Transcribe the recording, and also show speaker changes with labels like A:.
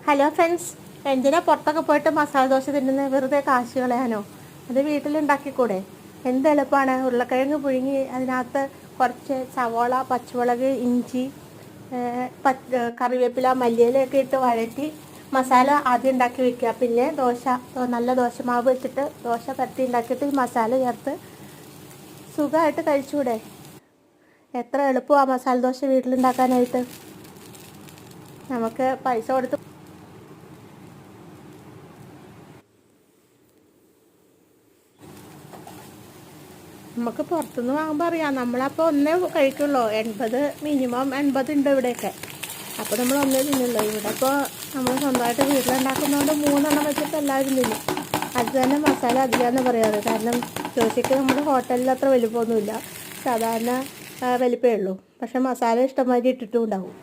A: Hello friends, എന്തിനാ പുറത്തൊക്കെ പോയിട്ട് മസാല ദോശ തിന്നുന്നത്? വെറുതെ കാശ് കളയാനോ? അത് വീട്ടിലുണ്ടാക്കിക്കൂടെ? എന്ത് എളുപ്പമാണ്. ഉരുളക്കിഴങ്ങ് പുഴുങ്ങി അതിനകത്ത് കുറച്ച് സവോള, പച്ചമുളക്, ഇഞ്ചി, കറിവേപ്പില, മല്ലിയിലയൊക്കെ ഇട്ട് വഴറ്റി മസാല ആദ്യം ഉണ്ടാക്കി വെക്കുക. പിന്നെ നല്ല ദോശമാവ് വെച്ചിട്ട് ദോശ പരത്തി ഉണ്ടാക്കിയിട്ട് ഈ മസാല ചേർത്ത് സുഖമായിട്ട് കഴിച്ചൂടെ? എത്ര എളുപ്പമാണ് മസാല ദോശ വീട്ടിലുണ്ടാക്കാനായിട്ട്. നമുക്ക് പൈസ കൊടുത്ത് നമുക്ക് പുറത്തുനിന്ന് വാങ്ങുമ്പോൾ അറിയാം, നമ്മളപ്പോൾ ഒന്നേ കഴിക്കുള്ളൂ. 80 മിനിമം 80 ഉണ്ട് ഇവിടെയൊക്കെ. അപ്പോൾ നമ്മൾ ഒന്നേ തിന്നുള്ളൂ. ഇവിടെ അപ്പോൾ നമ്മൾ സ്വന്തമായിട്ട് വീട്ടിലുണ്ടാക്കുന്നതുകൊണ്ട് 3 എണ്ണം വെച്ചിട്ട് എല്ലാവരും തിന്നും. അത് തന്നെ മസാല അധികമെന്ന് പറയാറ്. കാരണം ദോശയ്ക്ക് നമ്മുടെ ഹോട്ടലിൽ അത്ര വലിപ്പമൊന്നുമില്ല, സാധാരണ വലിപ്പമേ ഉള്ളൂ. പക്ഷേ മസാല ഇഷ്ടംമാതിരി ഇട്ടിട്ടും ഉണ്ടാവും.